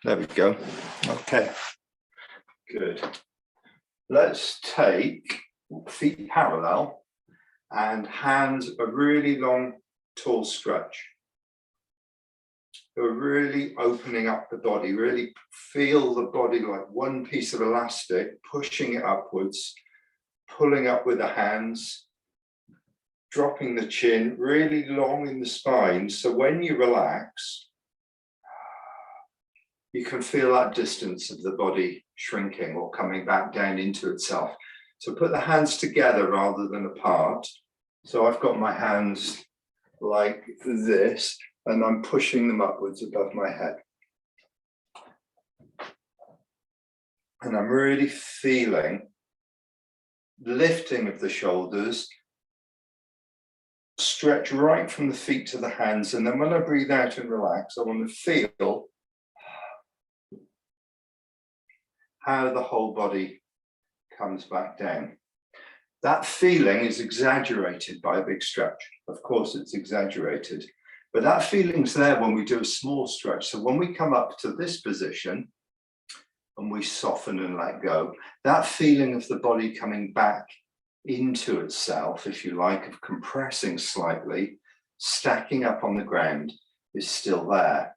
There we go. Okay, good. Let's take feet parallel and hands a really long, tall stretch. We're really opening up the body, really feel the body like one piece of elastic, pushing it upwards, pulling up with the hands, dropping the chin, really long in the spine. So when you relax, you can feel that distance of the body shrinking or coming back down into itself. So put the hands together rather than apart. So I've got my hands like this, and I'm pushing them upwards above my head. And I'm really feeling lifting of the shoulders, stretch right from the feet to the hands. And then when I breathe out and relax, I want to feel how the whole body comes back down. That feeling is exaggerated by a big stretch. Of course, it's exaggerated, but that feeling's there when we do a small stretch. So when we come up to this position and we soften and let go, that feeling of the body coming back into itself, if you like, of compressing slightly, stacking up on the ground, is still there,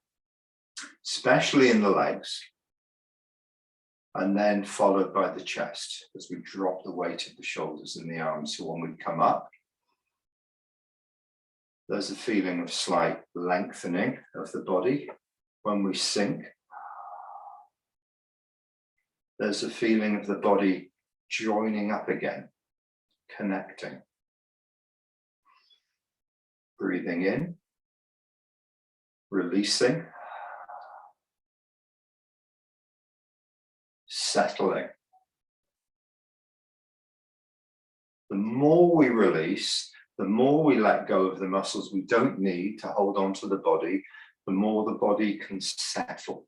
especially in the legs. And then followed by the chest as we drop the weight of the shoulders and the arms. So when we come up, there's a feeling of slight lengthening of the body. When we sink, there's a feeling of the body joining up again, connecting. Breathing in, releasing, settling. The more we release, the more we let go of the muscles we don't need to hold on to the body, the more the body can settle.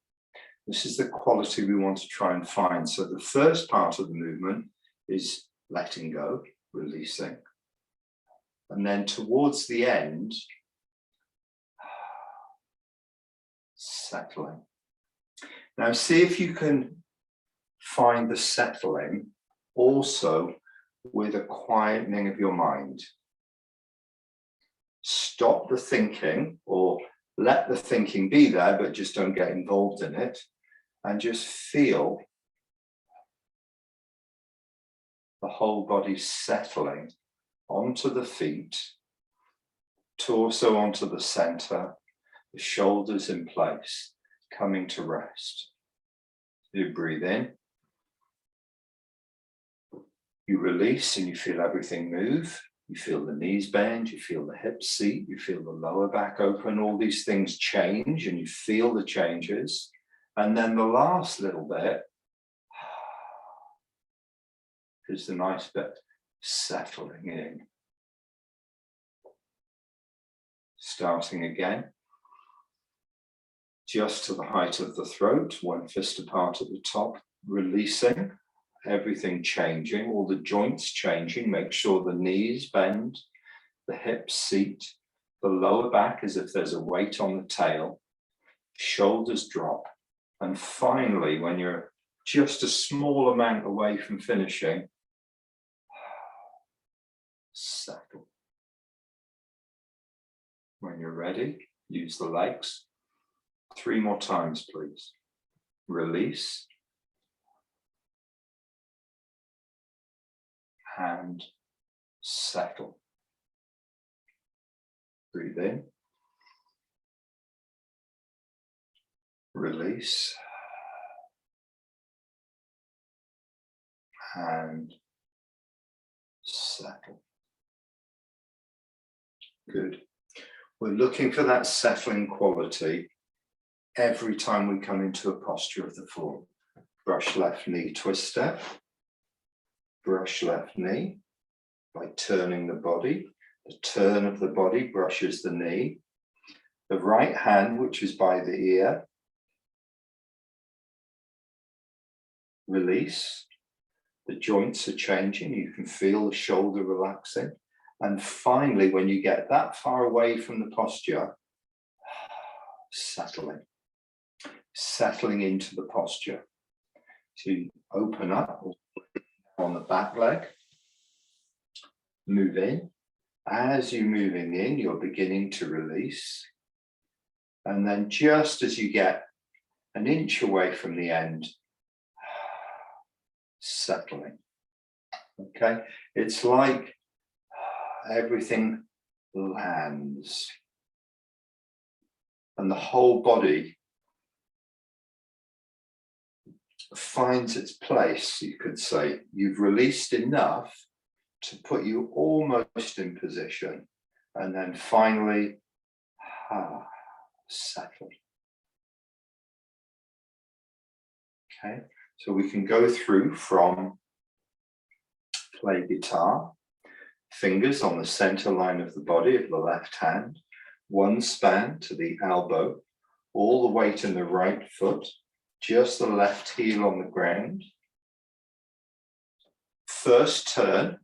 This is the quality we want to try and find. So the first part of the movement is letting go, releasing. And then towards the end, settling. Now see if you can find the settling also with a quietening of your mind. Stop the thinking, or let the thinking be there, but just don't get involved in it, and just feel the whole body settling onto the feet, torso onto the center, the shoulders in place, coming to rest. You breathe in. You release and you feel everything move. You feel the knees bend, you feel the hips seat, you feel the lower back open, all these things change and you feel the changes. And then the last little bit is the nice bit, settling in. Starting again, just to the height of the throat, one fist apart at the top, releasing. Everything changing, all the joints changing. Make sure the knees bend, the hips seat, the lower back as if there's a weight on the tail, shoulders drop. And finally, when you're just a small amount away from finishing, settle. When you're ready, use the legs. 3 more times, please. Release. And settle. Breathe in. Release. And settle. Good. We're looking for that settling quality every time we come into a posture of the form. Brush left knee, twist step. Brush left knee by turning the body. The turn of the body brushes the knee. The right hand, which is by the ear, release. The joints are changing. You can feel the shoulder relaxing. And finally, when you get that far away from the posture, settling. settling into the posture. So you open up on the back leg, move in. As you're moving in, you're beginning to release. And then just as you get an inch away from the end, settling. Okay, it's like everything lands and the whole body finds its place, you could say. You've released enough to put you almost in position, and then finally settle. Okay, so we can go through from play guitar, fingers on the center line of the body of the left hand, one span to the elbow, all the weight in the right foot, just the left heel on the ground. First turn,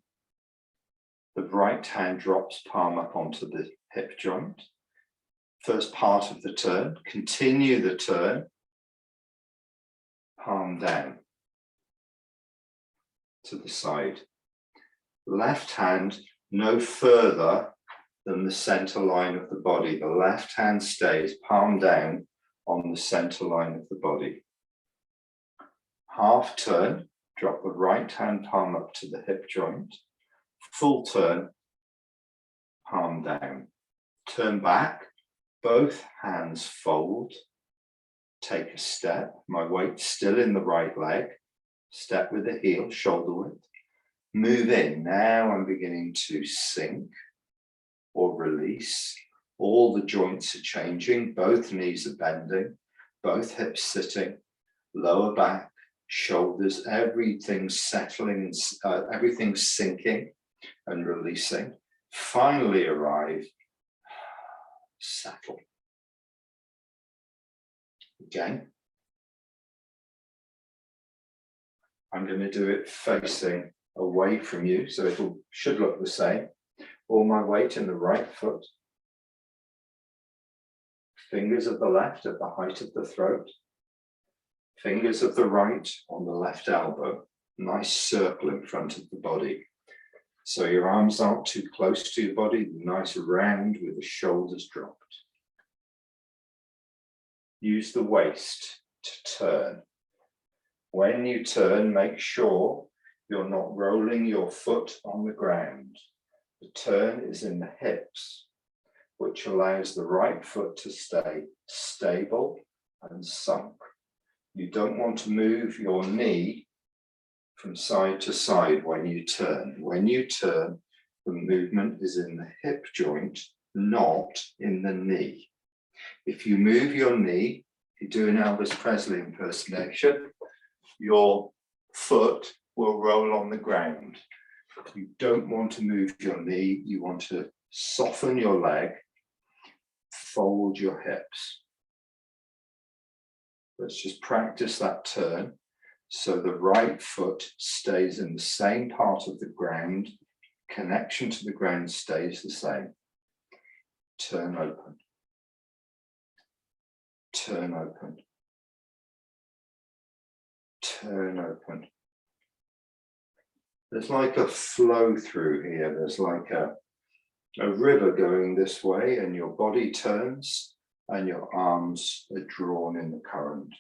the right hand drops palm up onto the hip joint. First part of the turn, continue the turn, palm down to the side. Left hand no further than the center line of the body. The left hand stays palm down on the center line of the body. Half turn, drop the right hand palm up to the hip joint. Full turn, palm down. Turn back, both hands fold. Take a step, my weight still in the right leg. Step with the heel, shoulder width. Move in, now I'm beginning to sink or release. All the joints are changing, both knees are bending, both hips sitting, lower back, shoulders, everything's settling, everything's sinking and releasing. Finally arrive, settle. Again. I'm going to do it facing away from you, so it should look the same. All my weight in the right foot. Fingers of the left at the height of the throat. Fingers of the right on the left elbow. Nice circle in front of the body. So your arms aren't too close to your body, nice round with the shoulders dropped. Use the waist to turn. When you turn, make sure you're not rolling your foot on the ground. The turn is in the hips, which allows the right foot to stay stable and sunk. You don't want to move your knee from side to side when you turn. When you turn, the movement is in the hip joint, not in the knee. If you move your knee, if you do an Elvis Presley impersonation, your foot will roll on the ground. You don't want to move your knee, you want to soften your leg, fold your hips. Let's just practice that turn so the right foot stays in the same part of the ground, connection to the ground stays the same. Turn open. Turn open. Turn open. There's like a flow through here. There's like a river going this way, and your body turns and your arms are drawn in the current.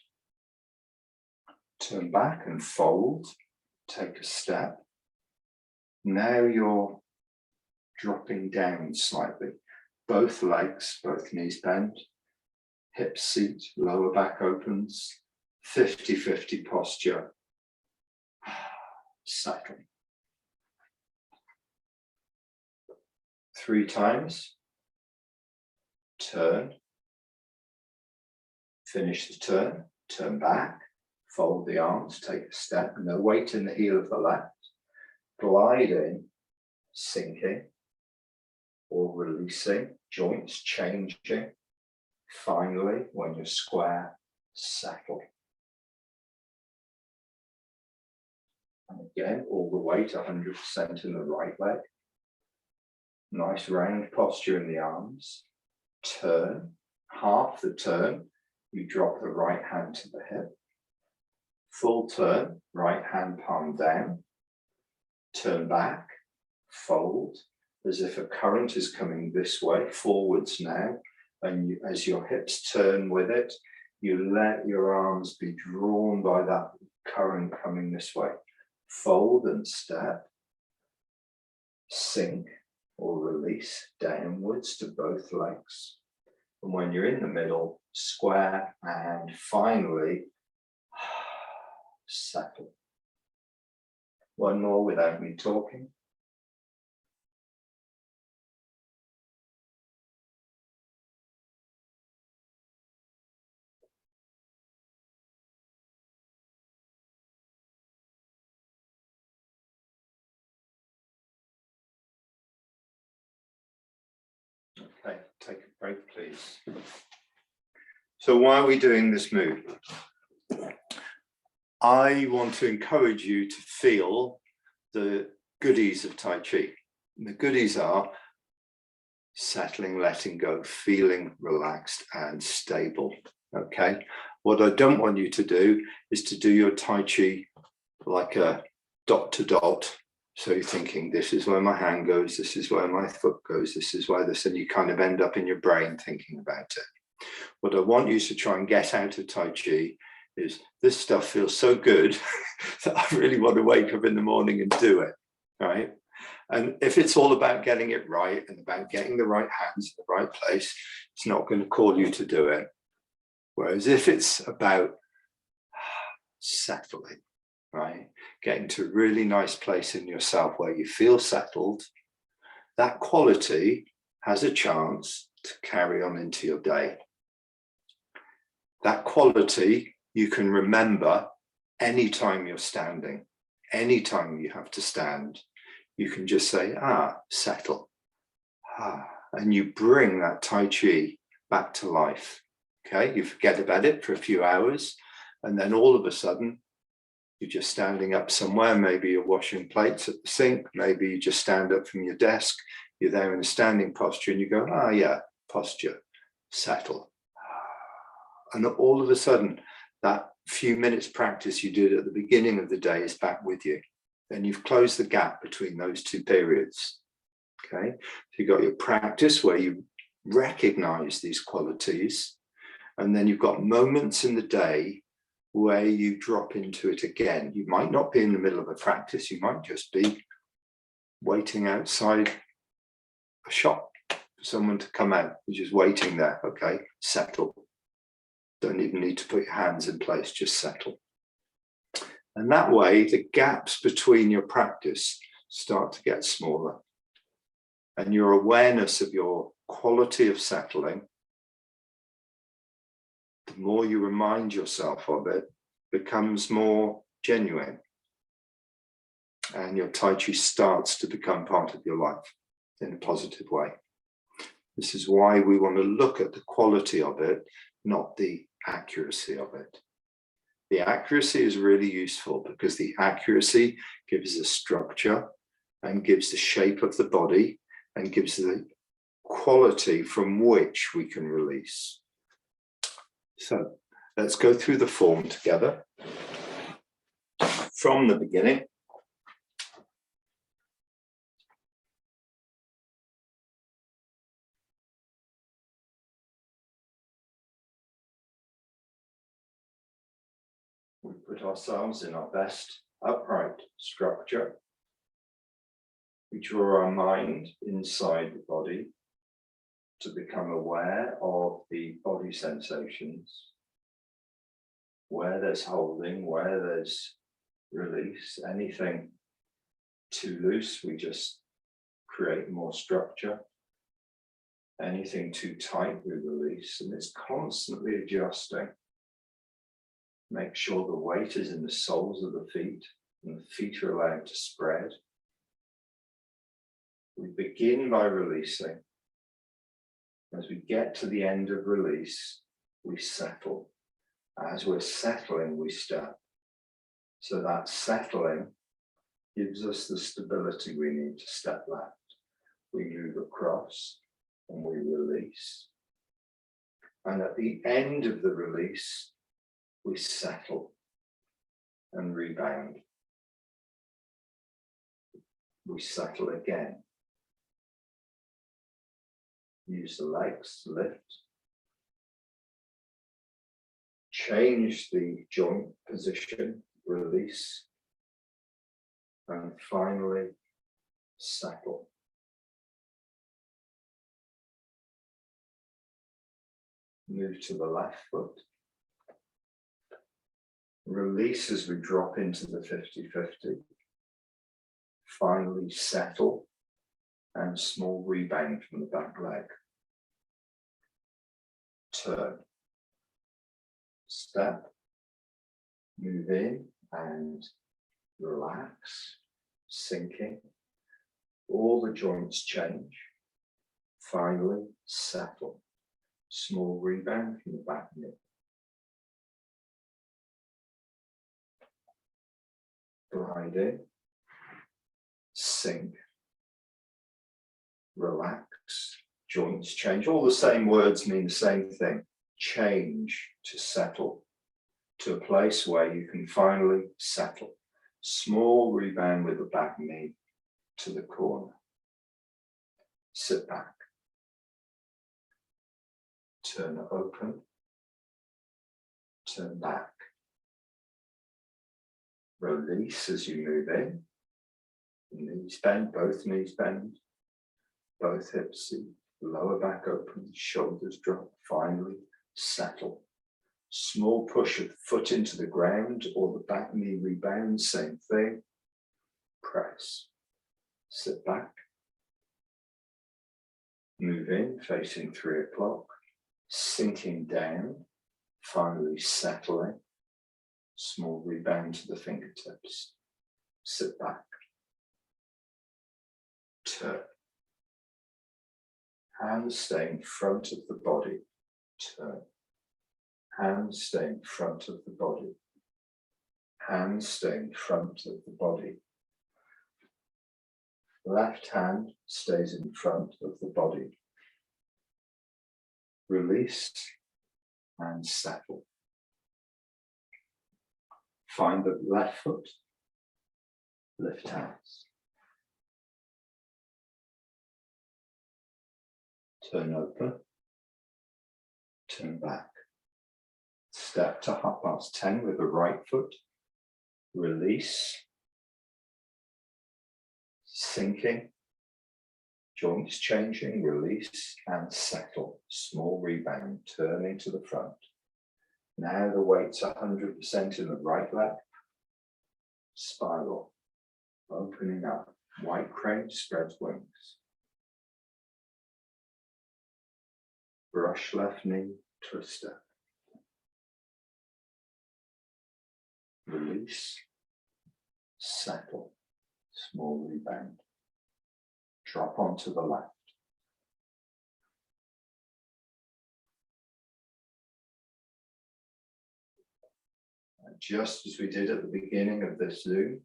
Turn back and fold. Take a step. Now you're dropping down slightly. Both legs, both knees bend. Hips seat, lower back opens. 50-50 posture. Settle. 3 times. Turn. Finish the turn. Turn back. Fold the arms. Take a step. No weight in the heel of the left. Gliding, sinking, or releasing. Joints changing. Finally, when you're square, settle. And again, all the weight 100% in the right leg. Nice round posture in the arms. Turn, half the turn, you drop the right hand to the hip. Full turn, right hand palm down. Turn back, fold, as if a current is coming this way, forwards now. And you, as your hips turn with it, you let your arms be drawn by that current coming this way. Fold and step. Sink or release downwards to both legs. And when you're in the middle, square, and finally, settle. One more without me talking. Okay, take a break, please. So why are we doing this move? I want to encourage you to feel the goodies of Tai Chi. And the goodies are settling, letting go, feeling relaxed and stable. Okay. What I don't want you to do is to do your Tai Chi like a dot to dot. So you're thinking, this is where my hand goes, this is where my foot goes, this is where this, and you kind of end up in your brain thinking about it. What I want you to try and get out of Tai Chi is this stuff feels so good that I really want to wake up in the morning and do it, right? And if it's all about getting it right and about getting the right hands in the right place, it's not going to call you to do it. Whereas if it's about settling, right, getting to a really nice place in yourself where you feel settled, that quality has a chance to carry on into your day. That quality you can remember anytime you're standing, anytime you have to stand. You can just say, settle. And you bring that Tai Chi back to life. Okay, you forget about it for a few hours, and then all of a sudden, you're just standing up somewhere. Maybe you're washing plates at the sink. Maybe you just stand up from your desk. You're there in a standing posture, and you go, yeah, posture, settle. And all of a sudden, that few minutes practice you did at the beginning of the day is back with you. Then you've closed the gap between those two periods. Okay, so you've got your practice where you recognize these qualities, and then you've got moments in the day where you drop into it again. You might not be in the middle of a practice, you might just be waiting outside a shop for someone to come out. You're just waiting there. Okay, settle. Don't even need to put your hands in place, just settle. And that way, the gaps between your practice start to get smaller. And your awareness of your quality of settling, the more you remind yourself of it, becomes more genuine. And your Tai Chi starts to become part of your life in a positive way. This is why we want to look at the quality of it, not the accuracy of it. The accuracy is really useful because the accuracy gives the structure and gives the shape of the body and gives the quality from which we can release. So let's go through the form together from the beginning. We put ourselves in our best upright structure. We draw our mind inside the body to become aware of the body sensations, where there's holding, where there's release. Anything too loose, we just create more structure. Anything too tight, we release, and it's constantly adjusting. Make sure the weight is in the soles of the feet, and the feet are allowed to spread. We begin by releasing. As we get to the end of release, we settle. As we're settling, we step. So that settling gives us the stability we need to step left. We move across and we release. And at the end of the release, we settle and rebound. We settle again. Use the legs to lift. Change the joint position, release. And finally, settle. Move to the left foot. Release as we drop into the 50-50. Finally settle and small rebound from the back leg. Turn. Step. Move in and relax, sinking. All the joints change. Finally settle. Small rebound from the back knee. Glide in, sink, relax, joints change. All the same words mean the same thing. Change to settle to a place where you can finally settle. Small rebound with the back knee to the corner. Sit back. Turn open. Turn back. Release as you move in. Knees bend, both knees bend. Both hips seat. Lower back open, shoulders drop. Finally, settle. Small push of the foot into the ground or the back knee rebounds, same thing. Press. Sit back. Move in, facing 3 o'clock. Sinking down. Finally settling. Small rebound to the fingertips. Sit back. Turn. Hands stay in front of the body. Turn. Hands stay in front of the body. Hands stay in front of the body. Left hand stays in front of the body. Release and settle. Find the left foot. Lift hands. Turn open. Turn back. Step to 10:30 with the right foot. Release. Sinking. Joints changing. Release and settle. Small rebound. Turning to the front. Now the weight's 100% in the right leg. Spiral. Opening up. White crane spreads wings. Brush left knee. Twister. Release. Settle. Small rebound. Drop onto the left. And just as we did at the beginning of this Zoom,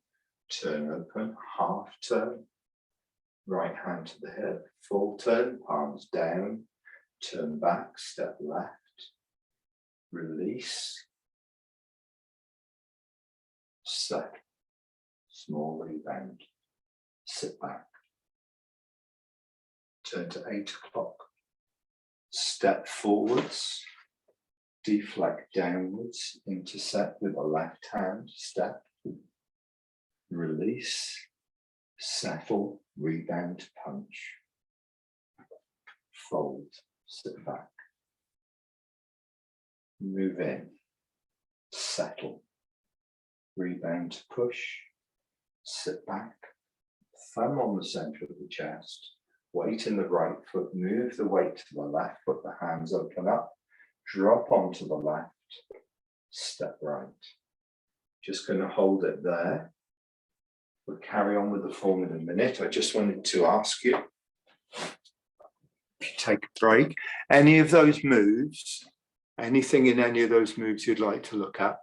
turn open, half turn, right hand to the hip, full turn, palms down, turn back, step left, release, set, small rebound, sit back, turn to 8 o'clock, step forwards, deflect downwards, intercept with the left hand, step, release, settle, rebound, punch, fold, sit back, move in, settle, rebound, push, sit back, thumb on the center of the chest, weight in the right foot, move the weight to the left foot, the hands open up, drop onto the left, step right. Just going to hold it there. We'll carry on with the form in a minute. I just wanted to ask you, if you take a break, any of those moves, anything in any of those moves you'd like to look at?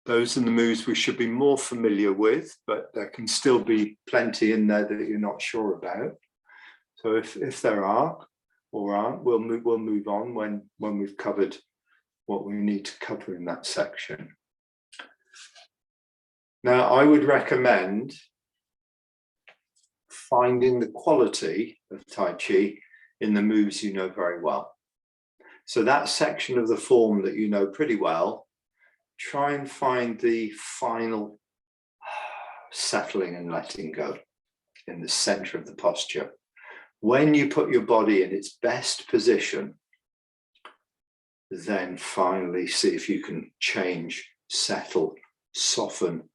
Those are the moves we should be more familiar with, but there can still be plenty in there that you're not sure about. So if there are, or aren't. We'll move on when we've covered what we need to cover in that section. Now, I would recommend finding the quality of Tai Chi in the moves you know very well. So that section of the form that you know pretty well, try and find the final settling and letting go in the center of the posture. When you put your body in its best position, then finally see if you can change, settle, soften,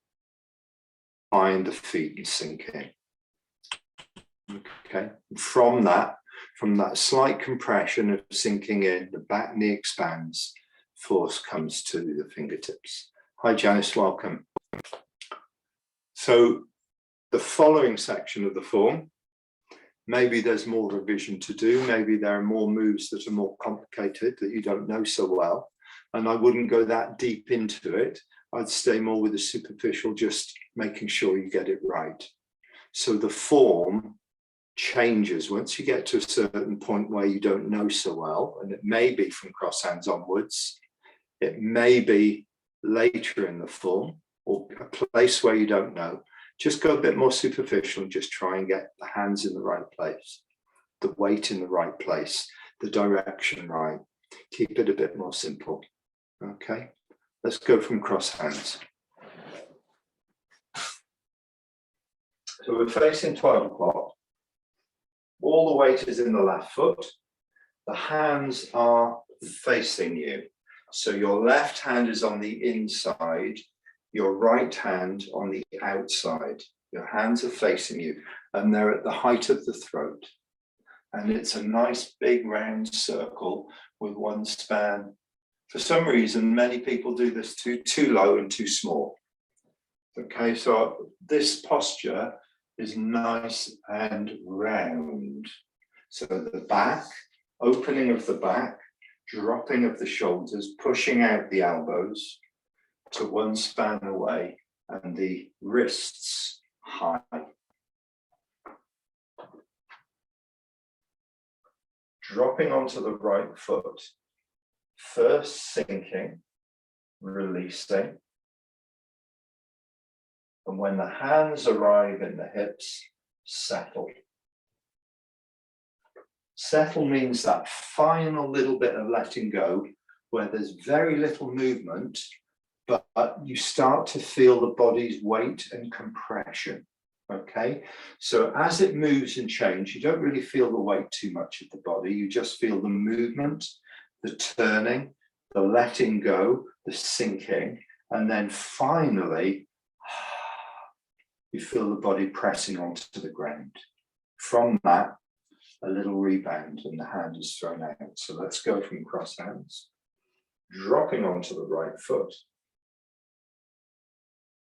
find the feet and sink in. Okay, from that slight compression of sinking in, the back knee expands, force comes to the fingertips. Hi Janice, welcome. So the following section of the form, maybe there's more revision to do, maybe there are more moves that are more complicated that you don't know so well, and I wouldn't go that deep into it. I'd stay more with the superficial, just making sure you get it right. So the form changes once you get to a certain point where you don't know so well, and it may be from cross hands onwards, it may be later in the form, or a place where you don't know. Just go a bit more superficial and just try and get the hands in the right place, the weight in the right place, the direction right. Keep it a bit more simple. Okay, let's go from cross hands. So we're facing 12 o'clock. All the weight is in the left foot. The hands are facing you. So your left hand is on the inside, your right hand on the outside. Your hands are facing you and they're at the height of the throat. And it's a nice big round circle with one span. For some reason, many people do this too low and too small. Okay, so this posture is nice and round. So the back, opening of the back, dropping of the shoulders, pushing out the elbows to one span away, and the wrists high. Dropping onto the right foot, first sinking, releasing. And when the hands arrive in the hips, settle. Settle means that final little bit of letting go where there's very little movement, but you start to feel the body's weight and compression. Okay, so as it moves and changes, you don't really feel the weight too much of the body. You just feel the movement, the turning, the letting go, the sinking, and then finally, you feel the body pressing onto the ground. From that, a little rebound and the hand is thrown out. So let's go from cross hands, dropping onto the right foot,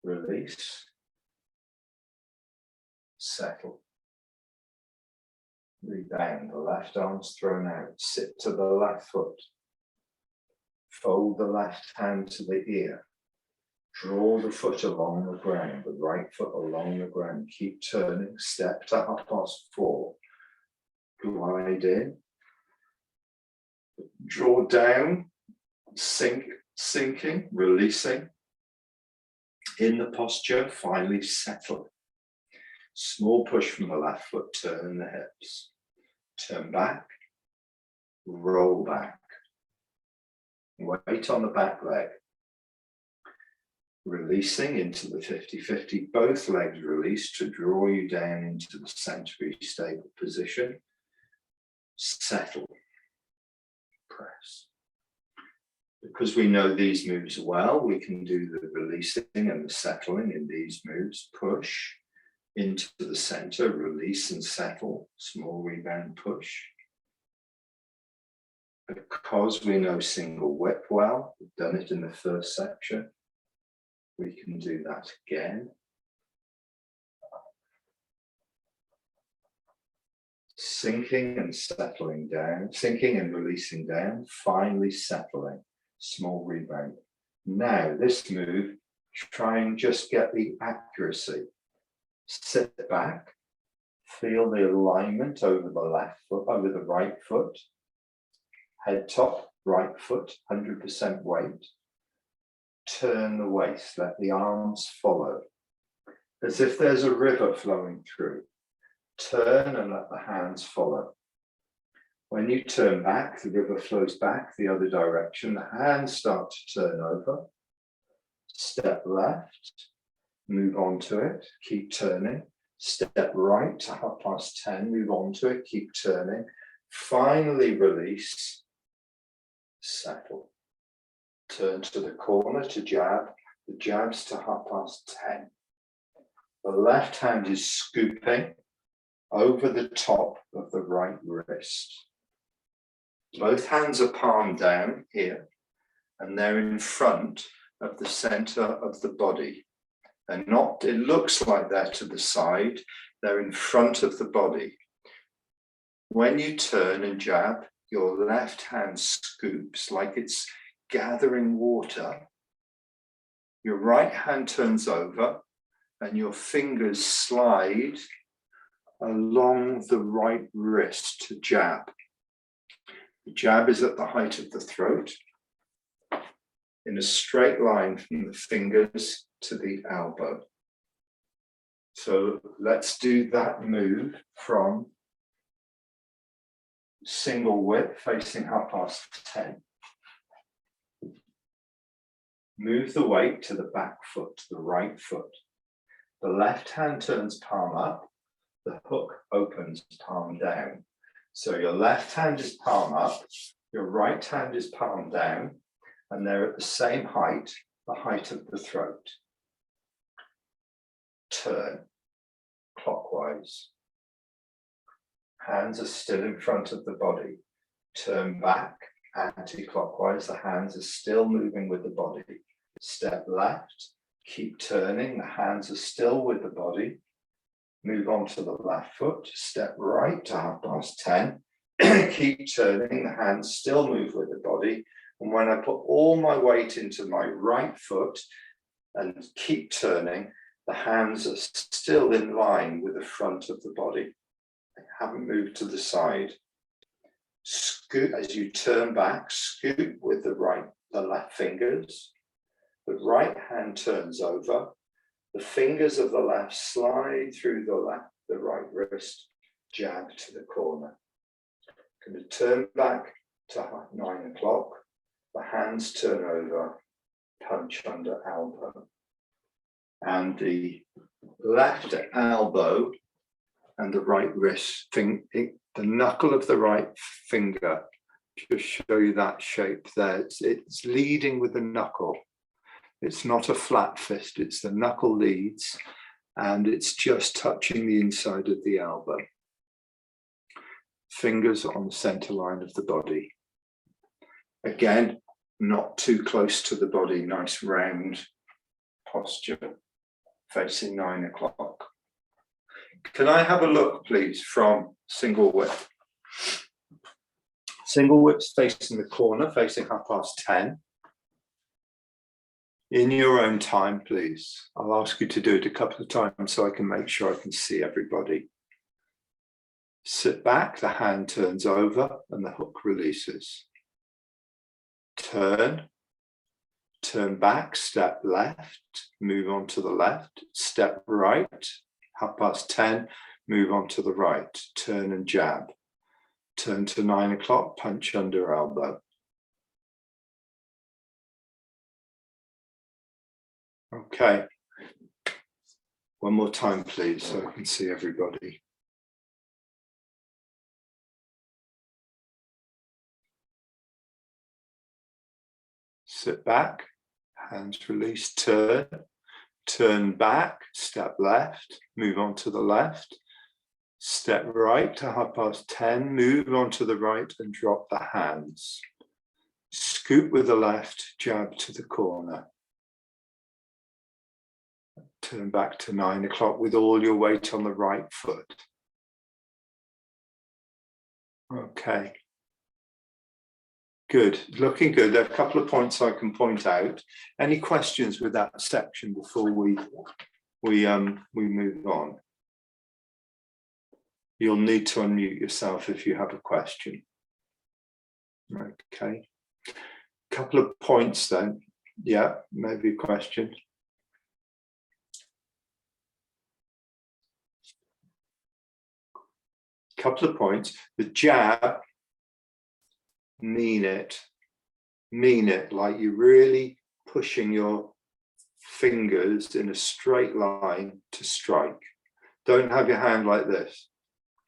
release, settle, rebound, the left arm's thrown out, sit to the left foot, fold the left hand to the ear, draw the foot along the ground, the right foot along the ground, keep turning, step to 4:30, glide in, draw down, sinking, releasing, in the posture, finally settle. Small push from the left foot, turn the hips, turn back, roll back, weight on the back leg, releasing into the 50-50, both legs release to draw you down into the century stable position, settle, press. Because we know these moves well, we can do the releasing and the settling in these moves, push into the center, release and settle, small rebound push. Because we know single whip well, we've done it in the first section, we can do that again. Sinking and settling down, sinking and releasing down, finally settling, small rebound. Now this move, try and just get the accuracy. Sit back, Feel the alignment over the left foot, over the right foot. Head top, right foot, 100% weight. Turn the waist, let the arms follow. As if there's a river flowing through. Turn and let the hands follow. When you turn back, the river flows back the other direction. The hands start to turn over. Step left, move on to it, keep turning. Step right to 10:30, move on to it, keep turning. Finally release, settle. Turn to the corner to jab, the jabs to 10:30. The left hand is scooping over the top of the right wrist. Both hands are palm down here, and they're in front of the center of the body. They're not, it looks like they're to the side, they're in front of the body. When you turn and jab, your left hand scoops like it's gathering water. Your right hand turns over and your fingers slide along the right wrist to jab. The jab is at the height of the throat, in a straight line from the fingers to the elbow. So let's do that move from single whip facing 10:30. Move the weight to the back foot, to the right foot. The left hand turns palm up, the hook opens palm down. So your left hand is palm up, your right hand is palm down, and they're at the same height, the height of the throat. Turn clockwise. Hands are still in front of the body. Turn back anti-clockwise. The hands are still moving with the body. Step left. Keep turning. The hands are still with the body. Move on to the left foot. Step right to 10:30. Keep turning. The hands still move with the body. And when I put all my weight into my right foot and keep turning, the hands are still in line with the front of the body. They haven't moved to the side. Scoot as you turn back, scoop with the left fingers. The right hand turns over. The fingers of the left slide through the right wrist, jab to the corner. Going to turn back to 9:00. The hands turn over, punch under elbow. And the left elbow and the right wrist, the knuckle of the right finger, just show you that shape there. It's leading with the knuckle. It's not a flat fist, it's the knuckle leads, and it's just touching the inside of the elbow. Fingers on the center line of the body. Again, not too close to the body, nice round posture, facing 9:00. Can I have a look, please, from single whip? Single whip's facing the corner, facing 10:30. In your own time, please. I'll ask you to do it a couple of times so I can make sure I can see everybody. Sit back, the hand turns over and the hook releases. Turn back, step left, move on to the left, step right, 10:30, move on to the right, turn and jab. Turn to 9:00, punch under elbow. Okay. One more time, please, so I can see everybody. Sit back, hands release, turn back, step left, move on to the left, step right to 10:30, move on to the right and drop the hands. Scoop with the left, jab to the corner. Turn back to 9:00 with all your weight on the right foot. Okay. Good, looking good. There are a couple of points I can point out. Any questions with that section before we move on? You'll need to unmute yourself if you have a question. Okay. Couple of points then. Yeah, maybe a question. Couple of points. The jab, mean it like you're really pushing your fingers in a straight line to strike. Don't have your hand like this,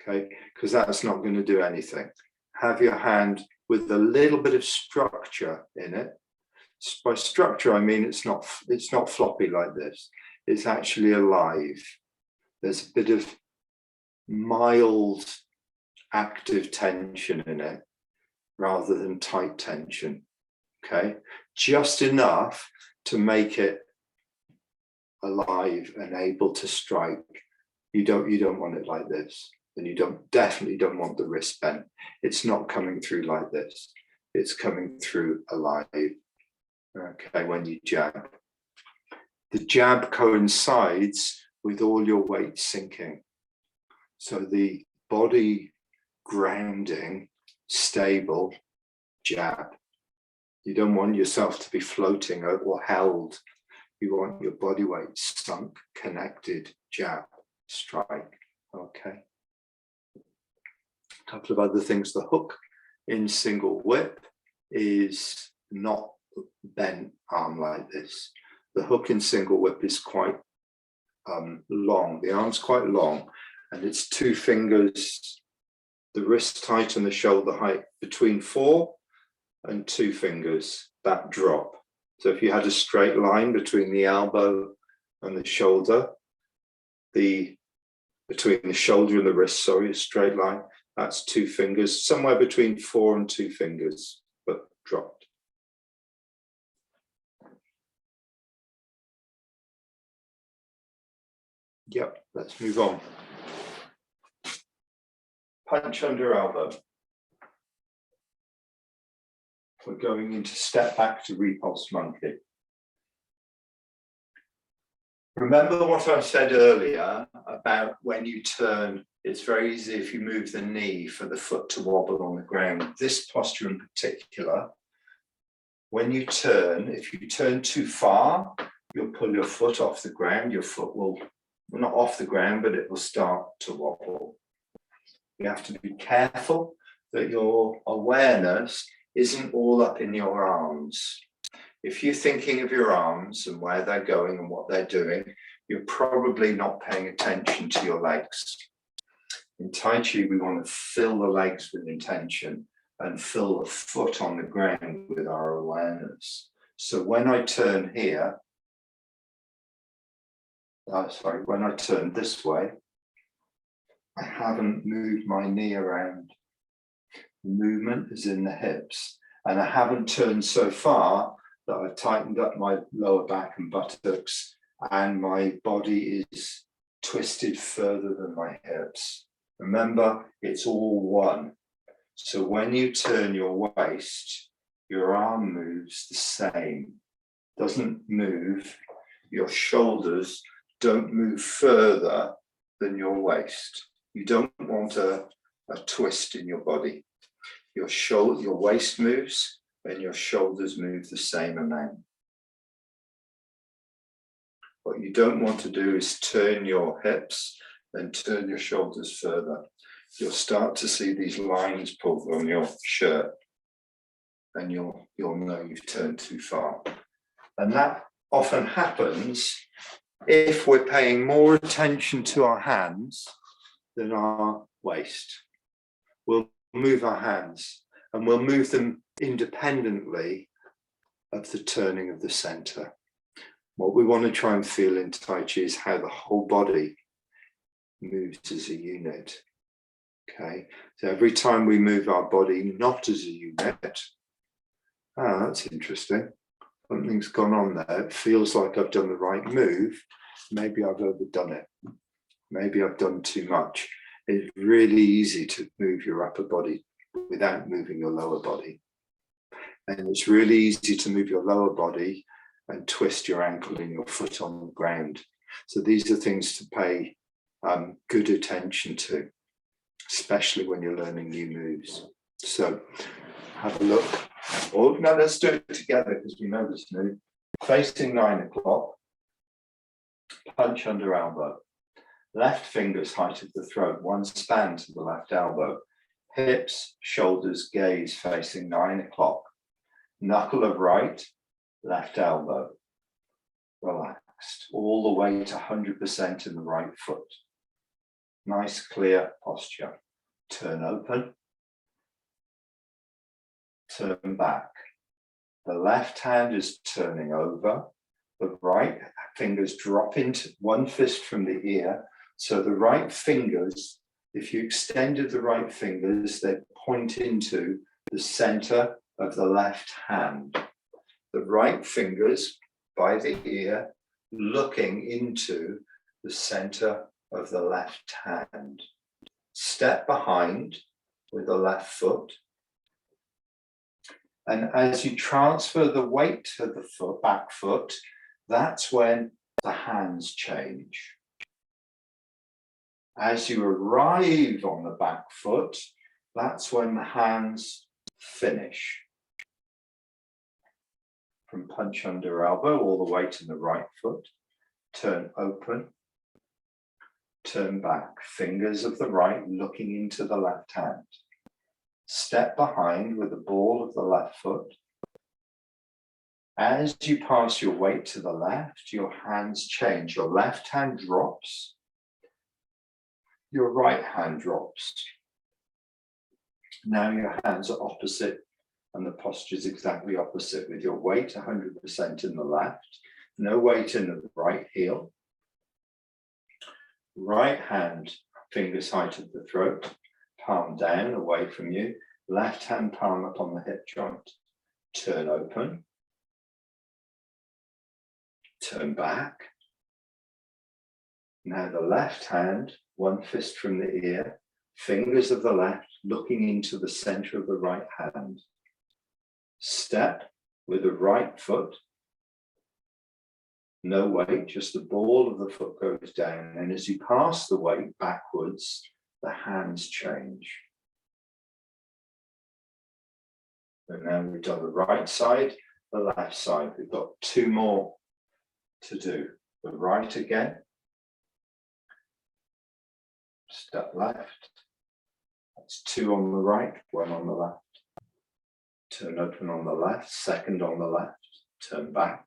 okay, because that's not going to do anything. Have your hand with a little bit of structure in it. By structure, I mean it's not floppy like this. It's actually alive. There's a bit of mild active tension in it rather than tight tension. Okay, just enough to make it alive and able to strike. You don't want it like this, and you definitely don't want the wrist bent. It's not coming through like this. It's coming through alive. Okay, when you jab. The jab coincides with all your weight sinking. So the body grounding, stable, jab. You don't want yourself to be floating or held. You want your body weight sunk, connected, jab, strike. Okay. A couple of other things. The hook in single whip is not bent arm like this. The hook in single whip is quite long. The arm's quite long, and it's 2 fingers, the wrist height and the shoulder height between 4 and 2 fingers, that drop. So if you had a straight line between the elbow and the shoulder, between the shoulder and the wrist, sorry, a straight line, that's 2 fingers, somewhere between 4 and 2 fingers, but dropped. Yep, let's move on. Punch under elbow. We're going into step back to repulse monkey. Remember what I said earlier about when you turn, it's very easy if you move the knee for the foot to wobble on the ground. This posture in particular, when you turn, if you turn too far, you'll pull your foot off the ground. Your foot will, well, not off the ground, but it will start to wobble. You have to be careful that your awareness isn't all up in your arms. If you're thinking of your arms and where they're going and what they're doing, you're probably not paying attention to your legs. In Taiji, we want to fill the legs with intention and fill the foot on the ground with our awareness. So when I turn here, when I turn this way, I haven't moved my knee around. The movement is in the hips, and I haven't turned so far that I've tightened up my lower back and buttocks, and my body is twisted further than my hips. Remember, it's all one. So when you turn your waist, your arm moves the same, doesn't move. Your shoulders don't move further than your waist. You don't want a twist in your body. Your waist moves and your shoulders move the same amount. What you don't want to do is turn your hips and turn your shoulders further. You'll start to see these lines pulled on your shirt, and you'll know you've turned too far. And that often happens if we're paying more attention to our hands than our waist. We'll move our hands, and we'll move them independently of the turning of the center. What we want to try and feel in Taiji is how the whole body moves as a unit. Okay, so every time we move our body not as a unit, that's interesting. Something's gone on there. It feels like I've done the right move. Maybe I've overdone it. Maybe I've done too much. It's really easy to move your upper body without moving your lower body. And it's really easy to move your lower body and twist your ankle and your foot on the ground. So these are things to pay good attention to. especially when you're learning new moves. So have a look. Or now let's do it together because we know this move. Facing 9 o'clock, punch under elbow. Left fingers height of the throat, one span to the left elbow. Hips, shoulders, gaze facing 9 o'clock. Knuckle of right, left elbow. Relaxed, all the way to 100% in the right foot. Nice, clear posture. Turn open. Turn back. The left hand is turning over. The right fingers drop into one fist from the ear. So the right fingers, if you extended the right fingers, they point into the center of the left hand. The right fingers by the ear looking into the center of the left hand. Step behind with the left foot. And as you transfer the weight to the foot, back foot, that's when the hands change. As you arrive on the back foot, that's when the hands finish. From punch under elbow, all the way to the right foot. Turn open. Turn back. Fingers of the right looking into the left hand. Step behind with the ball of the left foot. As you pass your weight to the left, your hands change. Your left hand drops. Your right hand drops. Now your hands are opposite and the posture is exactly opposite with your weight 100% in the left. No weight in the right heel. Right hand, fingers height of the throat. Palm down, away from you. Left hand palm up on the hip joint. Turn open. Turn back. Now the left hand, one fist from the ear. Fingers of the left looking into the center of the right hand. Step with the right foot. No weight, just the ball of the foot goes down. And as you pass the weight backwards, the hands change. And now we've done the right side, the left side. We've got 2 more to do. The right again. Step left. That's 2 on the right, 1 on the left. Turn open on the left, second on the left. Turn back.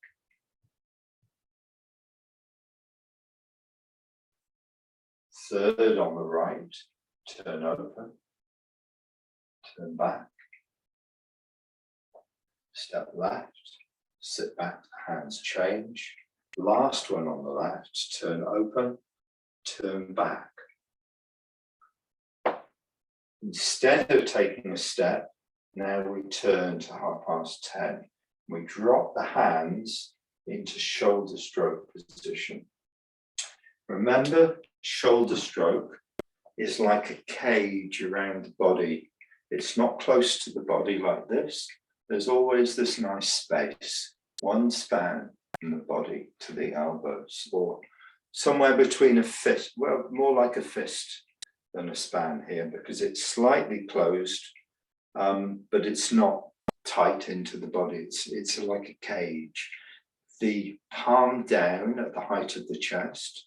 Third on the right, turn open, turn back, step left, sit back, hands change. Last one on the left, turn open, turn back. Instead of taking a step, now we turn to 10:30. We drop the hands into shoulder stroke position. Remember, shoulder stroke is like a cage around the body. It's not close to the body like this. There's always this nice space, one span from the body to the elbows, or somewhere between a fist, well, more like a fist than a span here, because it's slightly closed, but it's not tight into the body. It's like a cage. The palm down at the height of the chest,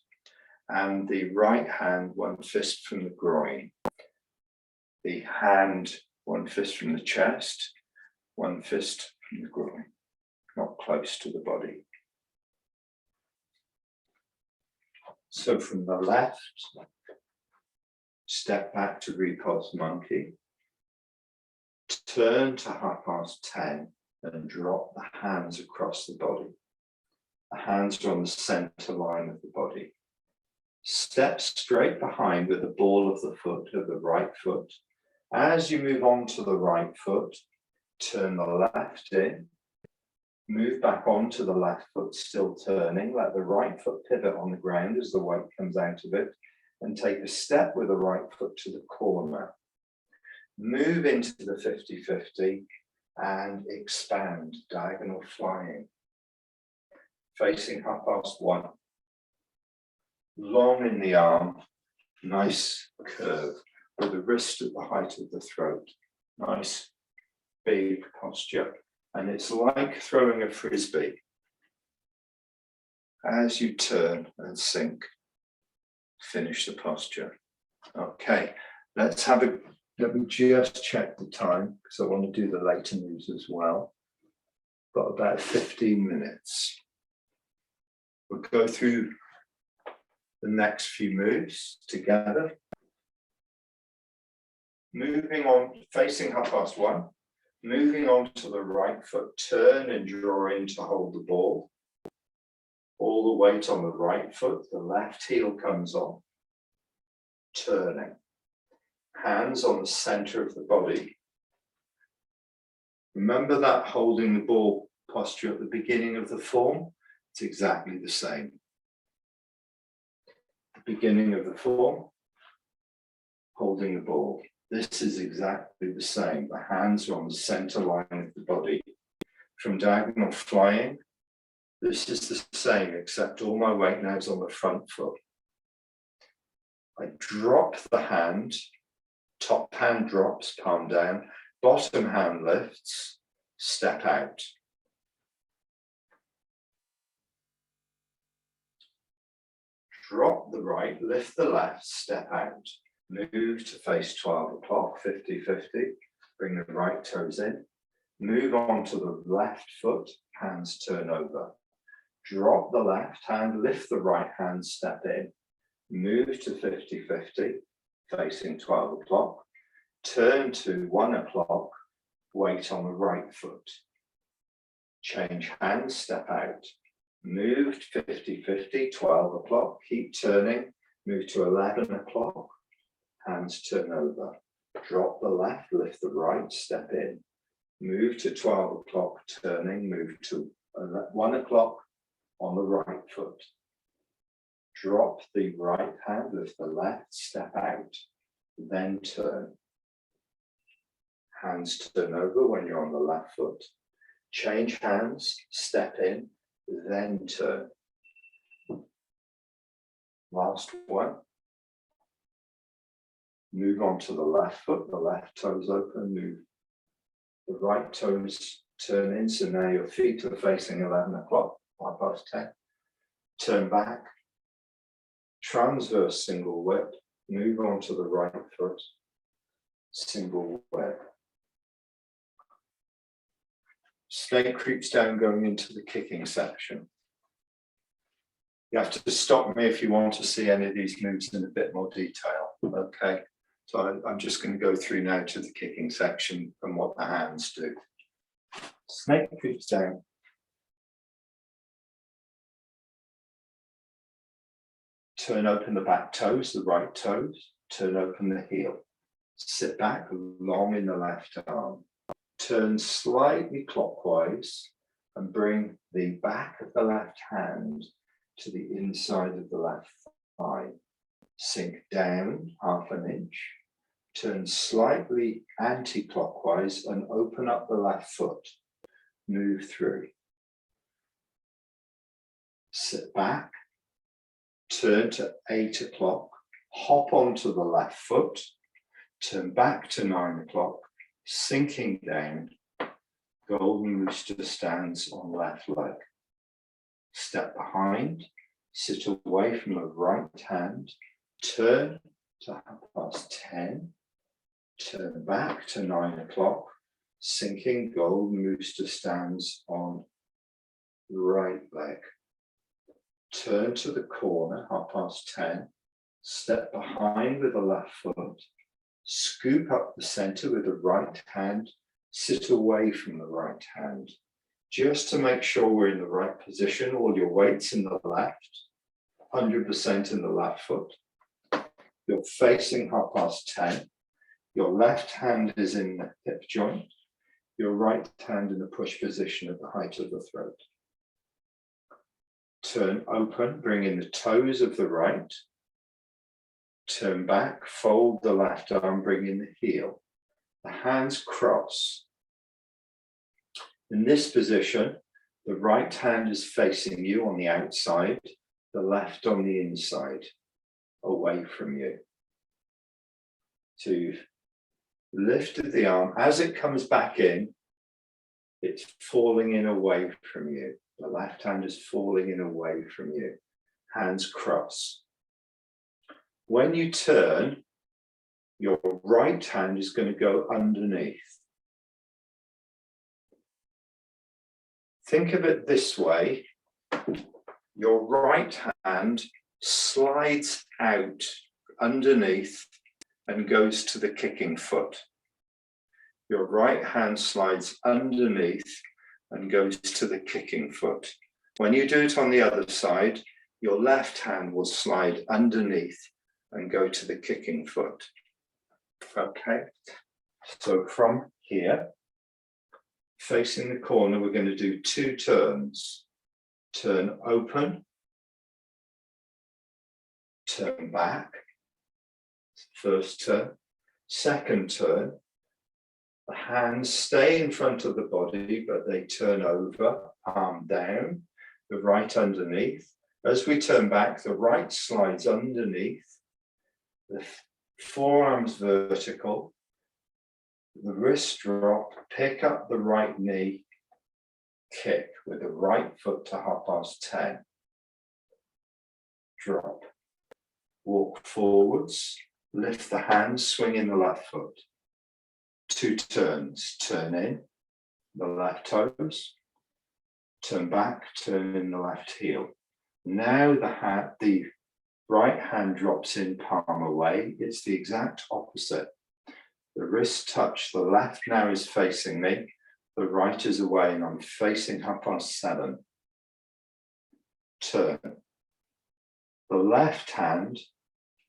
and the right hand, one fist from the groin. The hand, one fist from the chest, one fist from the groin, not close to the body. So from the left, step back to repulse monkey, turn to 10:30 and drop the hands across the body. The hands are on the center line of the body. Step straight behind with the ball of the foot, of the right foot. As you move on to the right foot, turn the left in, move back onto the left foot, still turning, let the right foot pivot on the ground as the weight comes out of it, and take a step with the right foot to the corner. Move into the 50-50 and expand, diagonal flying. Facing 1:30. Long in the arm, nice curve. with the wrist at the height of the throat. Nice, big posture. And it's like throwing a frisbee. As you turn and sink, finish the posture. Okay, let me just check the time because I want to do the later moves as well. Got about 15 minutes. We'll go through the next few moves together. Moving on, facing 1:30. Moving on to the right foot, turn and draw in to hold the ball. All the weight on the right foot, the left heel comes on. Turning. Hands on the center of the body. Remember that holding the ball posture at the beginning of the form? It's exactly the same. The beginning of the form, holding the ball. This is exactly the same. The hands are on the center line of the body. From diagonal flying, this is the same, except all my weight now is on the front foot. I drop the hand, top hand drops, palm down, bottom hand lifts, step out. Drop the right, lift the left, step out. Move to face 12 o'clock, 50-50. Bring the right toes in. Move on to the left foot, hands turn over. Drop the left hand, lift the right hand, step in. Move to 50-50, facing 12 o'clock. Turn to 1 o'clock, weight on the right foot. Change hands, step out. Moved 50-50, 12 o'clock, keep turning. Move to 11 o'clock. Hands turn over. Drop the left, lift the right, step in. Move to 12 o'clock, turning, move to 1 o'clock on the right foot. Drop the right hand, lift the left, step out, then turn. Hands turn over when you're on the left foot. Change hands, step in, then turn. Last one. Move on to the left foot, the left toes open, move the right toes turn in, so now your feet are facing 11 o'clock, 10. Turn back, transverse single whip, move on to the right foot, single whip. Snake creeps down going into the kicking section. You have to stop me if you want to see any of these moves in a bit more detail, okay? So I'm just going to go through now to the kicking section and what the hands do. Snake creeps down. Turn open the back toes, the right toes. Turn open the heel. Sit back long in the left arm. Turn slightly clockwise and bring the back of the left hand to the inside of the left thigh. Sink down 1/2 inch. Turn slightly anti-clockwise and open up the left foot. Move through. Sit back. Turn to 8 o'clock. Hop onto the left foot. Turn back to 9 o'clock. Sinking down. Golden rooster stands on left leg. Step behind. Sit away from the right hand. Turn to 10:30. Turn back to 9 o'clock. Sinking golden rooster stands on right leg. Turn to the corner, 10:30. Step behind with the left foot. Scoop up the center with the right hand. Sit away from the right hand. Just to make sure we're in the right position, all your weight's in the left, 100% in the left foot. You're facing 10:30. Your left hand is in the hip joint. Your right hand in the push position at the height of the throat. Turn open, bring in the toes of the right. Turn back, fold the left arm, bring in the heel. The hands cross. In this position, the right hand is facing you on the outside, the left on the inside, away from you. to lift of the arm. As it comes back in, it's falling in away from you. The left hand is falling in away from you. Hands cross. When you turn, your right hand is going to go underneath. Think of it this way. Your right hand slides out underneath and goes to the kicking foot. Your right hand slides underneath and goes to the kicking foot. When you do it on the other side, your left hand will slide underneath and go to the kicking foot. Okay, so from here, facing the corner, we're going to do 2 turns. Turn open, turn back, first turn. Second turn, the hands stay in front of the body, but they turn over, palm down, the right underneath. As we turn back, the right slides underneath, the forearms vertical, the wrist drop, pick up the right knee, kick with the right foot to 10:30. Drop. Walk forwards, lift the hands, swing in the left foot. 2 turns, turn in the left toes, turn back, turn in the left heel. Now the right hand drops in, palm away. It's the exact opposite. The wrists touch, the left now is facing me, the right is away, and I'm facing 7:30. Turn. The left hand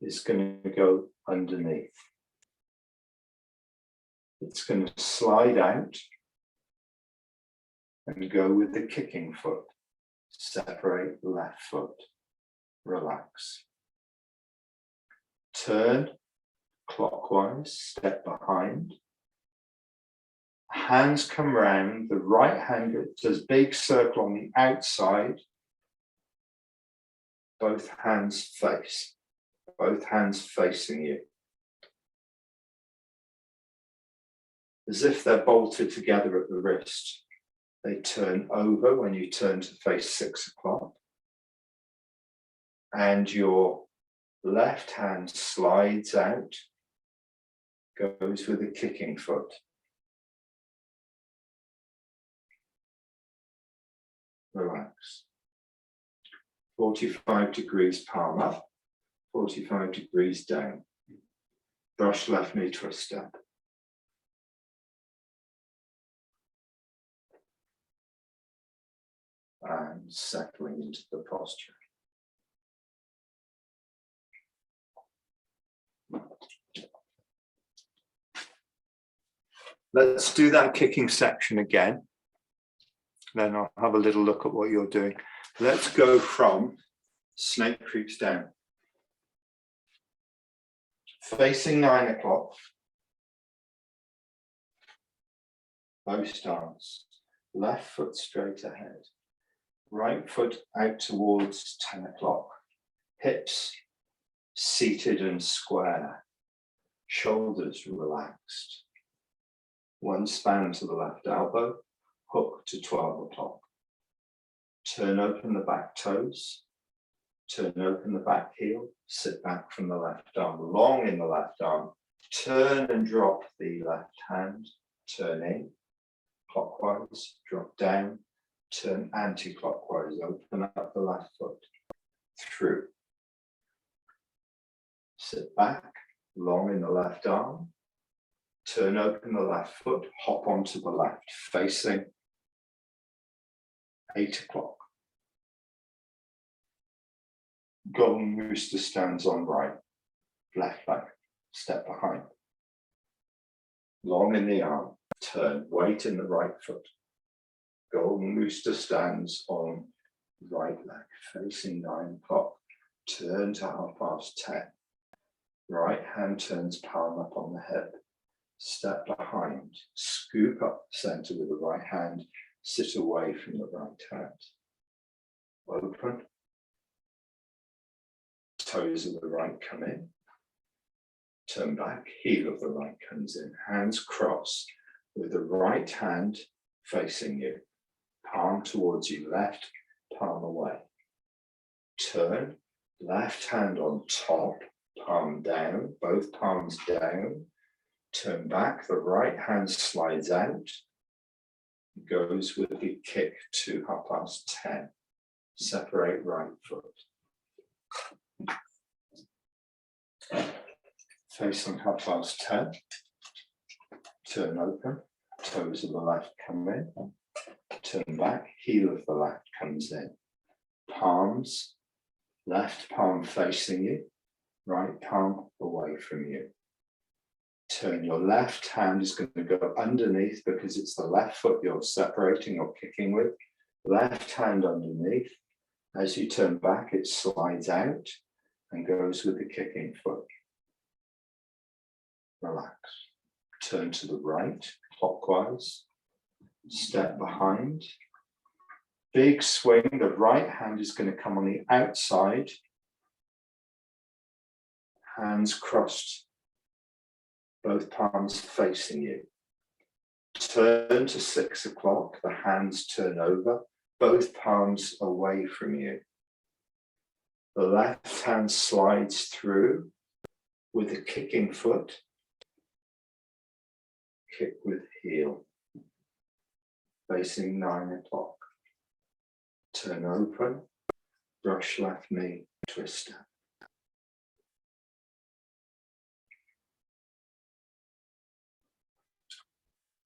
is going to go underneath. It's going to slide out and go with the kicking foot. Separate left foot. Relax. Turn clockwise, step behind. Hands come round, the right hand does big circle on the outside. Both hands face, both hands facing you. As if they're bolted together at the wrist. They turn over when you turn to face 6 o'clock. And your left hand slides out, goes with the kicking foot. Relax. 45 degrees palm up, 45 degrees down. Brush left knee to a step. And settling into the posture. Let's do that kicking section again. Then I'll have a little look at what you're doing. Let's go from snake creeps down. Facing 9 o'clock. Bow stance. Left foot straight ahead. Right foot out towards 10 o'clock. Hips seated and square. Shoulders relaxed. One span to the left elbow. Hook to 12 o'clock. Turn open the back toes. Turn open the back heel. Sit back from the left arm. Long in the left arm. Turn and drop the left hand. Turn in. Clockwise. Drop down. Turn anti-clockwise. Open up the left foot. Through. Sit back. Long in the left arm. Turn open the left foot. Hop onto the left. Facing 8 o'clock. Golden rooster stands on right, left leg, step behind. Long in the arm, turn, weight in the right foot. Golden rooster stands on right leg, facing 9 o'clock. Turn to 10:30. Right hand turns palm up on the hip. Step behind, scoop up the center with the right hand. Sit away from the right hand. Open. Toes of the right come in. Turn back, heel of the right comes in, hands crossed with the right hand facing you, palm towards you, left palm away. Turn, left hand on top, palm down, both palms down. Turn back, the right hand slides out, goes with the kick to 10:30. Separate right foot. Facing 10:30. Turn open, toes of the left come in. Turn back, heel of the left comes in. Palms, left palm facing you, right palm away from you. Turn, your left hand is going to go underneath because it's the left foot you're separating or kicking with. Left hand underneath. As you turn back, it slides out and goes with the kicking foot. Relax. Turn to the right, clockwise. Step behind. Big swing. The right hand is going to come on the outside. Hands crossed. Both palms facing you. Turn to 6 o'clock. The hands turn over. Both palms away from you. The left hand slides through with the kicking foot. Kick with heel. Facing 9 o'clock. Turn open. Brush left knee, twister.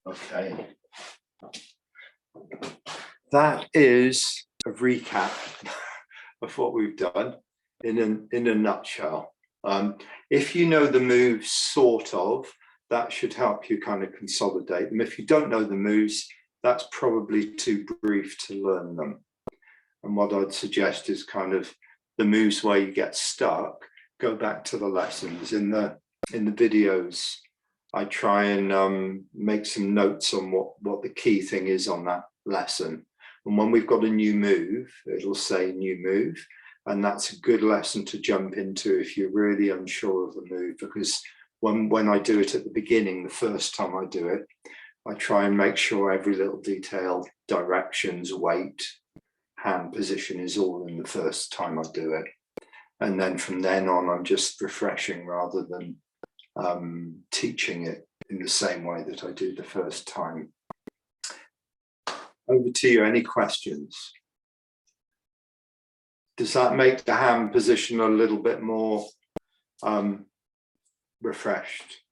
Okay. That is a recap of what we've done in a nutshell. If you know the moves sort of, that should help you kind of consolidate them. If you don't know the moves, that's probably too brief to learn them. And what I'd suggest is kind of the moves where you get stuck, go back to the lessons. In the videos, I try and make some notes on what the key thing is on that lesson. And when we've got a new move, it'll say new move. And that's a good lesson to jump into if you're really unsure of the move, because when I do it at the beginning, the first time I do it, I try and make sure every little detail, directions, weight, hand position is all in the first time I do it. And then from then on, I'm just refreshing rather than teaching it in the same way that I do the first time. Over to you, any questions? Does that make the hand position a little bit more refreshed?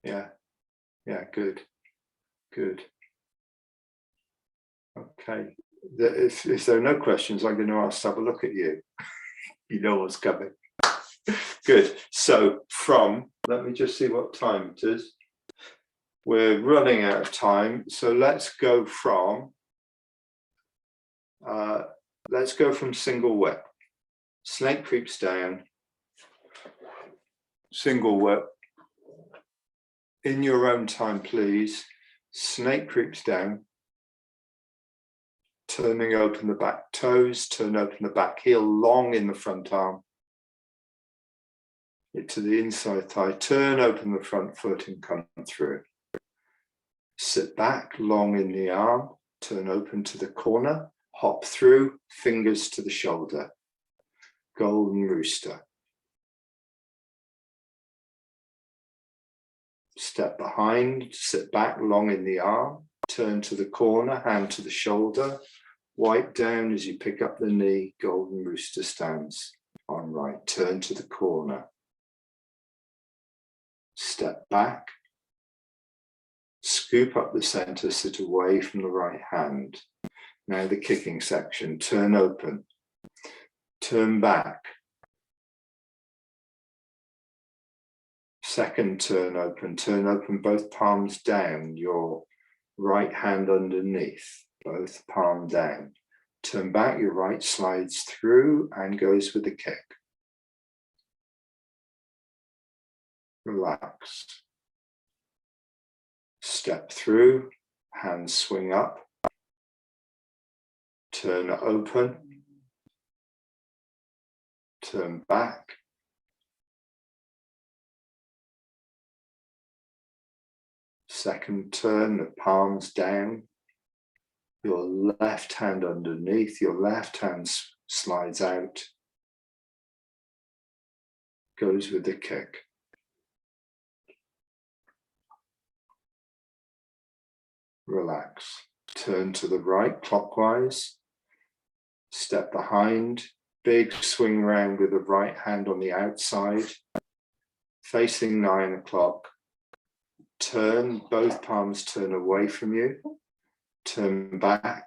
Yeah, good. Okay, if there are no questions, I'm going to ask to have a look at you. You know what's coming. Good. So let me just see what time it is. We're running out of time. So let's go from single whip. Snake creeps down. Single whip. In your own time, please. Snake creeps down. Turning open the back toes, turn open the back heel, long in the front arm. It to the inside thigh, turn open the front foot and come through. Sit back, long in the arm, turn open to the corner, hop through, fingers to the shoulder. Golden rooster. Step behind, sit back, long in the arm, turn to the corner, hand to the shoulder, wipe down as you pick up the knee, golden rooster stance on right, turn to the corner. Step back, scoop up the center, sit away from the right hand. Now the kicking section, turn open, turn back. Second turn open both palms down, your right hand underneath, both palm down. Turn back, your right slides through and goes with the kick. Relax. Step through, hands swing up. Turn open. Turn back. Second turn, the palms down. Your left hand underneath, your left hand slides out. Goes with the kick. Relax. Turn to the right clockwise. Step behind. Big swing round with the right hand on the outside. Facing 9 o'clock. Turn, both palms turn away from you. Turn back.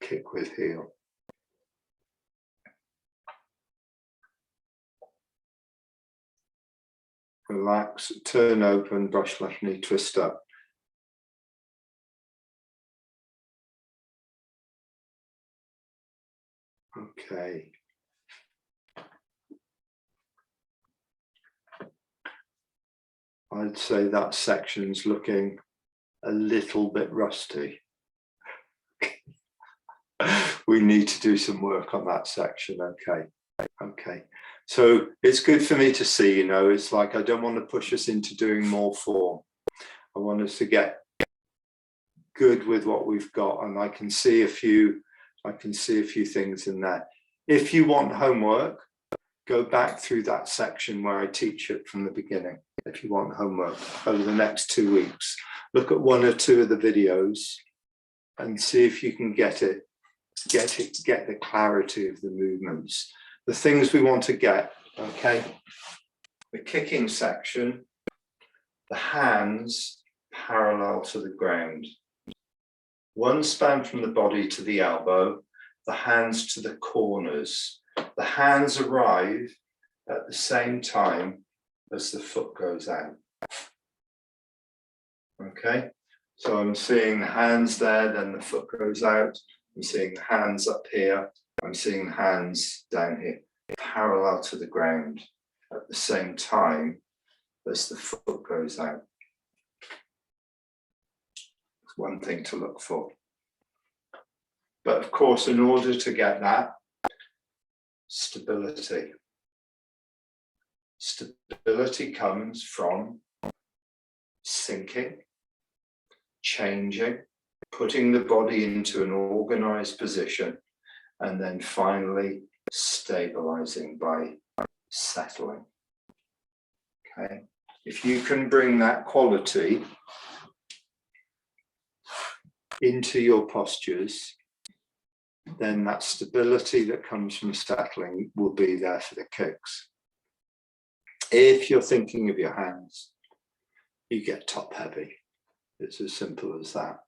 Kick with heel. Relax, turn open, brush left knee, twist up. Okay. I'd say that section's looking a little bit rusty. We need to do some work on that section. Okay. Okay. So it's good for me to see, you know, it's like I don't want to push us into doing more form. I want us to get good with what we've got, and I can see a few things in there. If you want homework, go back through that section where I teach it from the beginning. If you want homework over the next 2 weeks, look at 1 or 2 of the videos and see if you can get the clarity of the movements, the things we want to get. Okay, the kicking section, the hands parallel to the ground, 1 span from the body to the elbow, the hands to the corners. The hands arrive at the same time as the foot goes out. Okay, so I'm seeing the hands there, then the foot goes out. I'm seeing the hands up here. I'm seeing the hands down here, parallel to the ground at the same time as the foot goes out. It's one thing to look for. But of course, in order to get that, stability. Stability comes from sinking, changing, putting the body into an organized position, and then finally stabilizing by settling. Okay, if you can bring that quality into your postures, then that stability that comes from settling will be there for the kicks. If you're thinking of your hands, you get top heavy. It's as simple as that.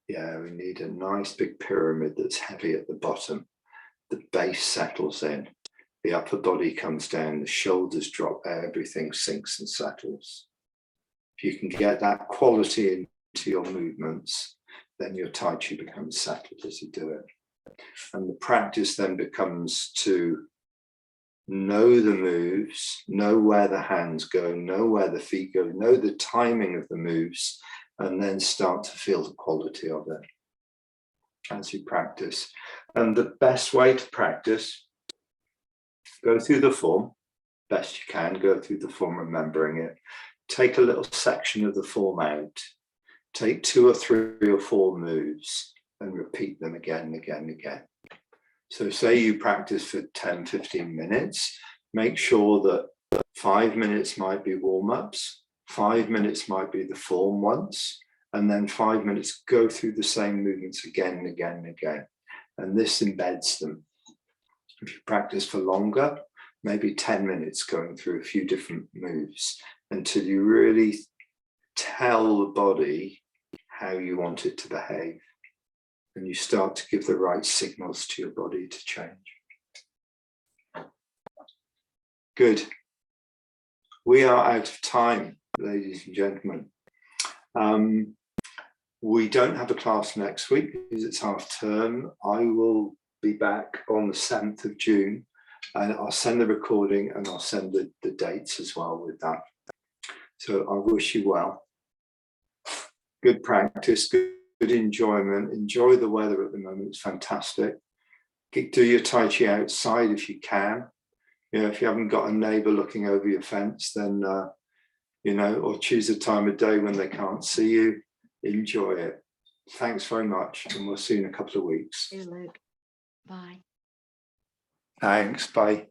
Yeah, we need a nice big pyramid that's heavy at the bottom. The base settles in, the upper body comes down, the shoulders drop, everything sinks and settles. If you can get that quality into your movements, then your Tai Chi becomes settled as you do it. And the practice then becomes to know the moves, know where the hands go, know where the feet go, know the timing of the moves, and then start to feel the quality of it as you practice. And the best way to practice, go through the form, best you can, go through the form remembering it. Take a little section of the form out. Take 2 or 3 or 4 moves and repeat them again and again and again. So say you practice for 10, 15 minutes, make sure that 5 minutes might be warm-ups, 5 minutes might be the form once, and then 5 minutes go through the same movements again and again and again. And this embeds them. If you practice for longer, maybe 10 minutes going through a few different moves until you really tell the body how you want it to behave. And you start to give the right signals to your body to change. Good. We are out of time, ladies and gentlemen. We don't have a class next week because it's half term. I will be back on the 7th of June, and I'll send the recording and I'll send the dates as well with that. So I wish you well. Good practice, good enjoyment. Enjoy the weather at the moment, it's fantastic. Do your Tai Chi outside if you can. You know, if you haven't got a neighbor looking over your fence, then you know, or choose a time of day when they can't see you. Enjoy it. Thanks very much, and we'll see you in a couple of weeks. See you, Luke. Bye. Thanks. Bye.